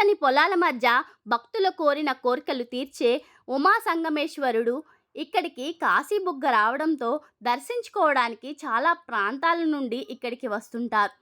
పచ్చని పొలాల మధ్య భక్తులు కోరిన కోరికలు తీర్చే ఉమా సంగమేశ్వరుడు ఇక్కడికి కాశీబుగ్గ రావడంతో దర్శించుకోవడానికి చాలా ప్రాంతాల నుండి ఇక్కడికి వస్తుంటారు.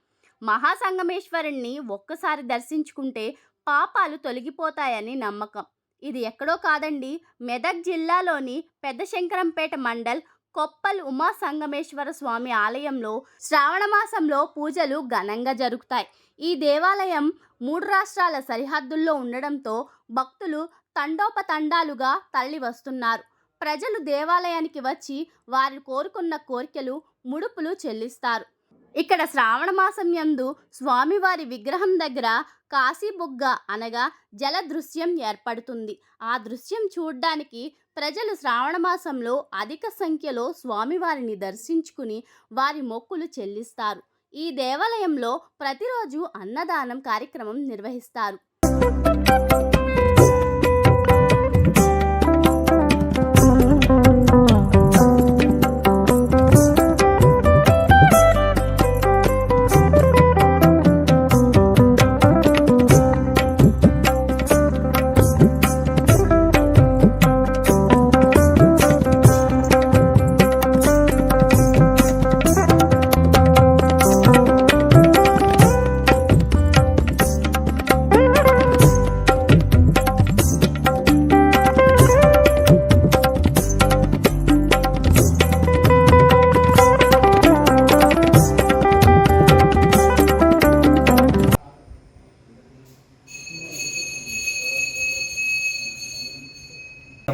మహాసంగమేశ్వరుణ్ణి ఒక్కసారి దర్శించుకుంటే పాపాలు తొలగిపోతాయని నమ్మకం. ఇది ఎక్కడో కాదండి, మెదక్ జిల్లాలోని పెద్దశంకరంపేట మండల్ కొప్పల్ ఉమా సంగమేశ్వర స్వామి ఆలయంలో శ్రావణ మాసంలో పూజలు ఘనంగా జరుగుతాయి. ఈ దేవాలయం 3 రాష్ట్రాల సరిహద్దుల్లో ఉండడంతో భక్తులు తండోపతండాలుగా తరలి వస్తున్నారు. ప్రజలు దేవాలయానికి వచ్చి వారు కోరుకున్న కోరికలు, ముడుపులు చెల్లిస్తారు. ఇక్కడ శ్రావణ మాసం యందు స్వామివారి విగ్రహం దగ్గర కాశీబుగ్గ అనగా జల దృశ్యం ఏర్పడుతుంది. ఆ దృశ్యం చూడ్డానికి ప్రజలు శ్రావణ మాసంలో అధిక సంఖ్యలో స్వామివారిని దర్శించుకుని వారి మొక్కులు చెల్లిస్తారు. ఈ దేవాలయంలో ప్రతిరోజు అన్నదానం కార్యక్రమం నిర్వహిస్తారు.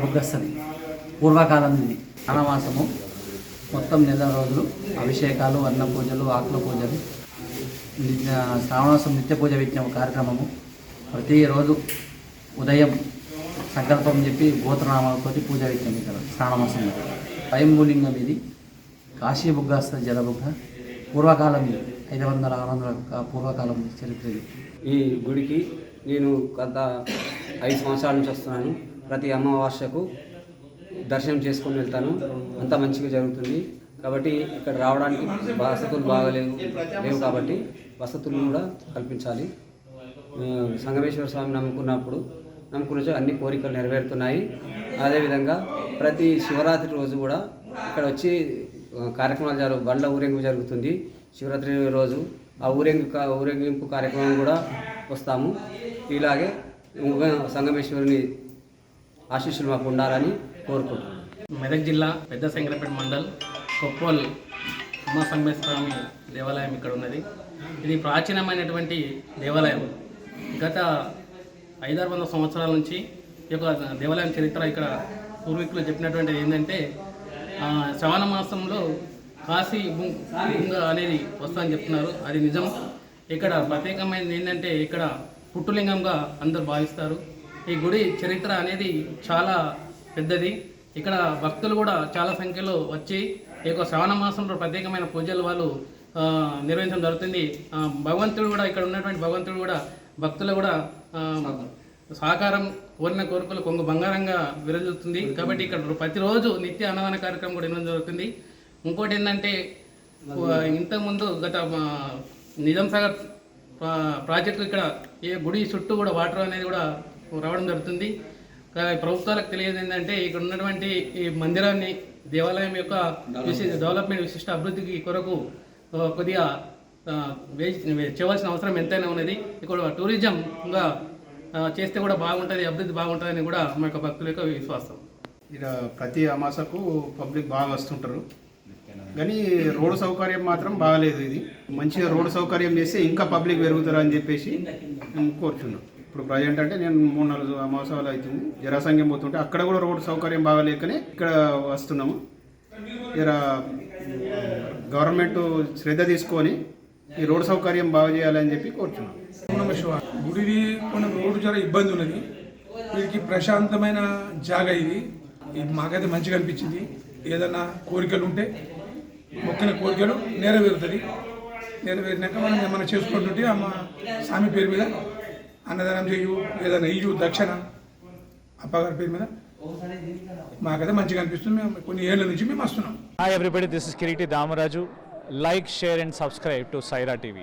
బుగ్గస్తది పూర్వకాలం ఇది శ్రావణమాసము మొత్తం నెల రోజులు అభిషేకాలు, అన్న పూజలు, ఆకుల పూజలు, శ్రావణమాసం నిత్య పూజ విజ్ఞాన కార్యక్రమము. ప్రతిరోజు ఉదయం సంకల్పం చెప్పి గోత్రనామాలతో పూజ విజ్ఞానం ఇక్కడ శ్రావణమాసంలో. స్వయంభూలింగం ఇది, కాశీబుగ్గస్తది జలబుగ్గ. పూర్వకాలం ఇది 500-600 పూర్వకాలం చరిత్ర ఇది. ఈ గుడికి నేను గత 5 సంవత్సరాల నుంచి వస్తున్నాను. ప్రతి అమావాస్యకు దర్శనం చేసుకొని వెళ్తాను. అంతా మంచిగా జరుగుతుంది. కాబట్టి ఇక్కడ రావడానికి వసతులు లేవు కాబట్టి వసతులు కూడా కల్పించాలి. సంగమేశ్వర స్వామి నమ్ముకున్న అన్ని కోరికలు నెరవేరుతున్నాయి. అదేవిధంగా ప్రతి శివరాత్రి రోజు కూడా ఇక్కడ వచ్చి కార్యక్రమాలు బండ్ల ఊరేగింపు జరుగుతుంది. శివరాత్రి రోజు ఆ ఊరేగింపు కార్యక్రమం కూడా వస్తాము. ఇలాగే సంగమేశ్వరుని ఆశీస్సులు మాకు ఉండాలని కోరుకుంటున్నాను. మెదక్ జిల్లా పెద్దశంకరంపేట మండల్ కొప్పల్ ఉమా సంగమేశ్వర స్వామి దేవాలయం ఇక్కడ ఉన్నది. ఇది ప్రాచీనమైనటువంటి దేవాలయం. గత 500-600 సంవత్సరాల నుంచి ఈ యొక్క దేవాలయం చరిత్ర ఇక్కడ పూర్వీకులు చెప్పినటువంటిది ఏంటంటే, శ్రావణ మాసంలో కాశీ బుగ్గ అనేది వస్తుందని చెప్తున్నారు. అది నిజం. ఇక్కడ ప్రత్యేకమైనది ఏంటంటే, ఇక్కడ పుట్టులింగంగా అందరూ భావిస్తారు. ఈ గుడి చరిత్ర అనేది చాలా పెద్దది. ఇక్కడ భక్తులు కూడా చాలా సంఖ్యలో వచ్చి ఈ యొక్క శ్రావణ మాసంలో ప్రత్యేకమైన పూజలు వాళ్ళు నిర్వహించడం జరుగుతుంది. భగవంతుడు కూడా ఇక్కడ ఉన్నటువంటి భగవంతుడు కూడా భక్తులు కూడా సహకారం, కోరిన కోరికలు కొంగు బంగారంగా విరజుతుంది. కాబట్టి ఇక్కడ ప్రతిరోజు నిత్య అన్నదాన కార్యక్రమం కూడా నిర్వహించడం జరుగుతుంది. ఇంకోటి ఏంటంటే, ఇంతకుముందు గత నిజాం సాగర్ ప్రాజెక్టు ఇక్కడ ఏ గుడి చుట్టూ కూడా వాటర్ అనేది కూడా రావడం జరుగుతుంది. ప్రభుత్వాలకు తెలియదు ఏంటంటే, ఇక్కడ ఉన్నటువంటి ఈ మందిరాన్ని, దేవాలయం యొక్క డెవలప్మెంట్, విశిష్ట అభివృద్ధికి కొరకు కొద్దిగా చేయవలసిన అవసరం ఎంతైనా ఉన్నది. ఇక్కడ టూరిజంగా చేస్తే కూడా బాగుంటుంది, అభివృద్ధి బాగుంటుందని కూడా మా యొక్క భక్తుల యొక్క విశ్వాసం. ఇక్కడ ప్రతి అమాసకు పబ్లిక్ బాగా వస్తుంటారు, కానీ రోడ్డు సౌకర్యం మాత్రం బాగాలేదు. ఇది మంచిగా రోడ్డు సౌకర్యం చేస్తే ఇంకా పబ్లిక్ పెరుగుతారు అని చెప్పేసి కోరుచున్నాం. ఇప్పుడు ప్రజెంట్ అంటే నేను 3-4 అమావాసాలు అవుతుంది జరాసంగం పోతుంటే అక్కడ కూడా రోడ్డు సౌకర్యం బాగాలేకనే ఇక్కడ వస్తున్నాము. ఇక్కడ గవర్నమెంట్ శ్రద్ధ తీసుకొని ఈ రోడ్డు సౌకర్యం బాగా చేయాలని చెప్పి కోరుచున్నాం. గుడిది కొన్ని రోడ్డు చాలా ఇబ్బంది ఉన్నది. వీరికి ప్రశాంతమైన జాగా ఇది మాకైతే మంచిగా అనిపించింది. ఏదన్నా కోరికలు ఉంటే మొక్కిన కోరికలు నెరవేరుతుంది. నెరవేరినాక మనం ఏమైనా చేసుకుంటుంటే అమ్మ స్వామి పేరు మీద అన్నదానం చేయు, ఏదైనా ఇయ్యు దక్షిణ అప్పగారి పేరు మీద మాకైతే మంచిగా అనిపిస్తుంది. మేము కొన్ని ఏళ్ళ నుంచి మేము వస్తున్నాం. Hi everybody, this is Kiriti Damaraju. Like, share and subscribe to Saira TV.